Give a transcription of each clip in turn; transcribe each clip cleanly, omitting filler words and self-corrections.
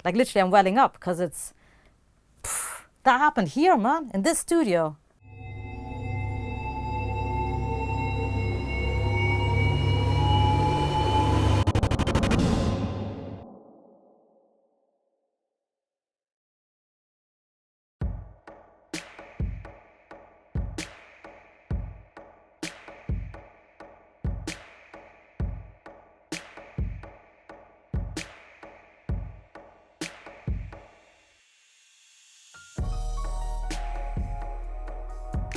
Like literally I'm welling up because that happened here, man, in this studio.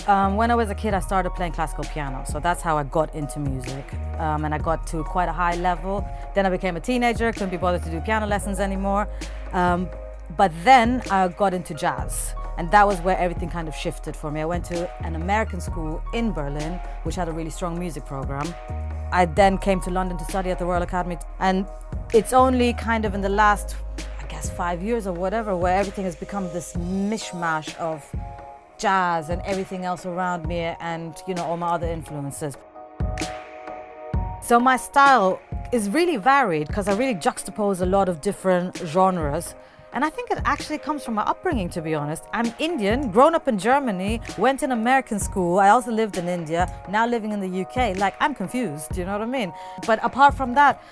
When I was a kid, I started playing classical piano, so that's how I got into music, and I got to quite a high level. Then I became a teenager, couldn't be bothered to do piano lessons anymore, but then I got into jazz, and that was where everything kind of shifted for me. I went to an American school in Berlin, which had a really strong music program. I then came to London to study at the Royal Academy, and it's only kind of in the last, I guess, 5 years or whatever, where everything has become this mishmash of jazz and everything else around me, and all my other influences. So my style is really varied because I really juxtapose a lot of different genres, and I think it actually comes from my upbringing, to be honest. I'm Indian, grown up in Germany, went in American school. I also lived in India, now living in the UK. Like, I'm confused, you know what I mean? But apart from that,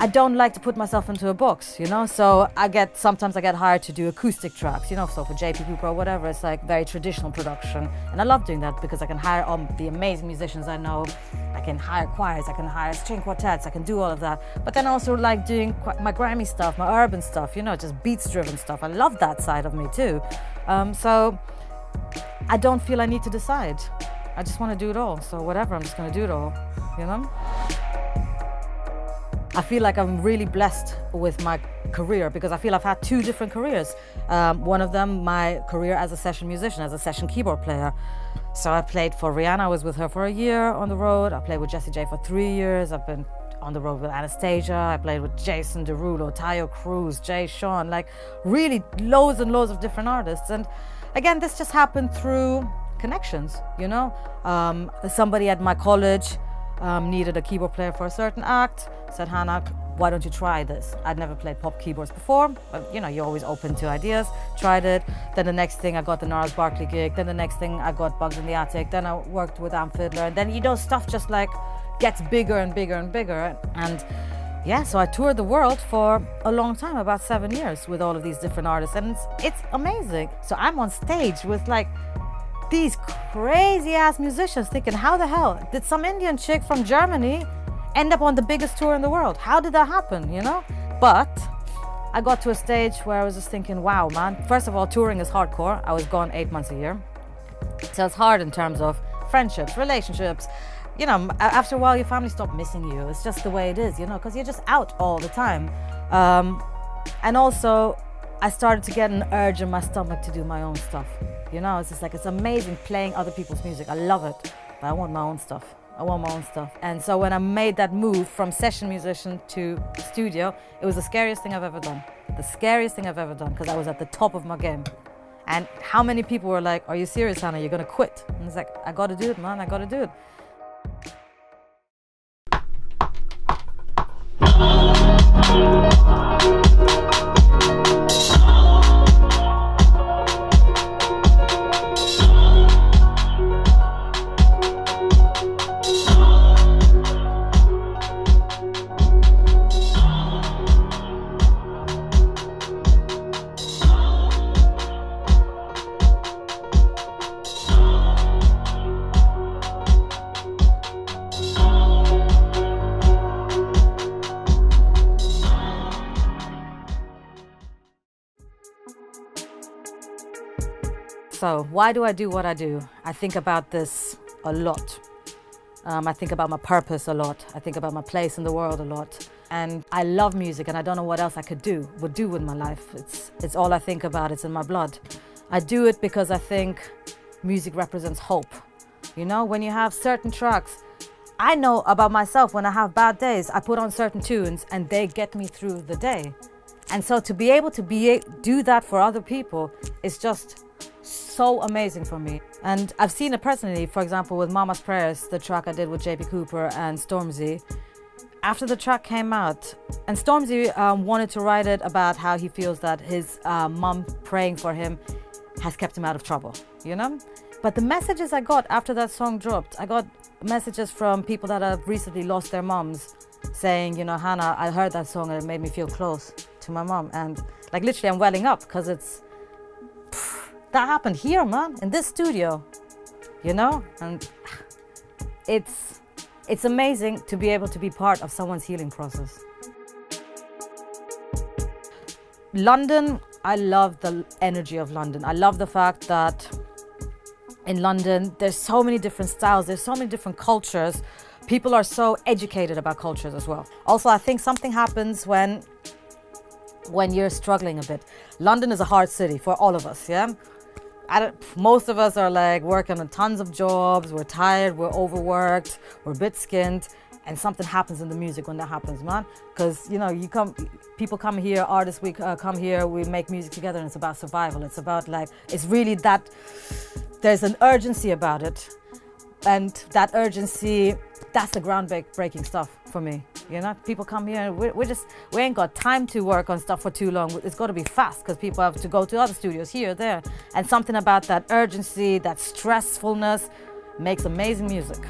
I don't like to put myself into a box, so sometimes I get hired to do acoustic tracks, so for JP Cooper or whatever. It's like very traditional production, and I love doing that because I can hire the amazing musicians I know. I can hire choirs, I can hire string quartets, I can do all of that. But then I also like doing my Grammy stuff, my urban stuff, just beats driven stuff. I love that side of me too. So I don't feel I need to decide. I just want to do it all. So whatever, I'm just going to do it all, I feel like I'm really blessed with my career because I feel I've had 2 different careers. One of them, my career as a session musician, as a session keyboard player. So I played for Rihanna, I was with her for a year on the road. I played with Jessie J for 3 years. I've been on the road with Anastasia. I played with Jason Derulo, Tayo Cruz, Jay Sean, like really loads and loads of different artists. And again, this just happened through connections, Somebody at my college needed a keyboard player for a certain act, said, Hannah, why don't you try this? I'd never played pop keyboards before, but you're always open to ideas. Tried it. Then the next thing I got the Gnarls Barkley gig. Then the next thing I got Bugs in the Attic. Then I worked with Am Fiddler. And then, stuff just like gets bigger and bigger and bigger. And yeah, so I toured the world for a long time, about 7 years with all of these different artists. And it's amazing. So I'm on stage with like these crazy ass musicians thinking, how the hell did some Indian chick from Germany end up on the biggest tour in the world? How did that happen, But I got to a stage where I was just thinking, wow, man, first of all, touring is hardcore. I was gone 8 months a year. So it's hard in terms of friendships, relationships. After a while, your family stop missing you. It's just the way it is, because you're just out all the time. And also, I started to get an urge in my stomach to do my own stuff. It's just like, it's amazing playing other people's music. I love it, but I want my own stuff. And so when I made that move from session musician to studio, it was the scariest thing I've ever done. Because I was at the top of my game. And how many people were like, are you serious, Hannah? You're going to quit? And it's like, I got to do it, man. I got to do it. So why do I do what I do? I think about this a lot. I think about my purpose a lot. I think about my place in the world a lot. And I love music, and I don't know what else I would do with my life. It's all I think about. It's in my blood. I do it because I think music represents hope. When you have certain tracks, I know about myself, when I have bad days, I put on certain tunes and they get me through the day. And so to be able to do that for other people is just so amazing for me. And I've seen it personally, for example, with Mama's Prayers, the track I did with JP Cooper and Stormzy. After the track came out, and Stormzy wanted to write it about how he feels that his mum praying for him has kept him out of trouble, you know? But the messages I got after that song dropped, I got messages from people that have recently lost their mums saying, you know, Hannah, I heard that song and it made me feel close to my mum. And like literally I'm welling up because that happened here, man, in this studio, you know? And it's amazing to be able to be part of someone's healing process. London, I love the energy of London. I love the fact that in London, there's so many different styles, there's so many different cultures. People are so educated about cultures as well. Also, I think something happens when you're struggling a bit. London is a hard city for all of us, yeah? Most of us are like working on tons of jobs, we're tired, we're overworked, we're a bit skinned, and something happens in the music when that happens, man. Because, you know, people come here, artists, we come here, we make music together, and it's about survival. It's about like, it's really that, there's an urgency about it. And that urgency, that's the groundbreaking stuff for me. You know, people come here and we ain't got time to work on stuff for too long. It's got to be fast because people have to go to other studios here, there. And something about that urgency, that stressfulness makes amazing music.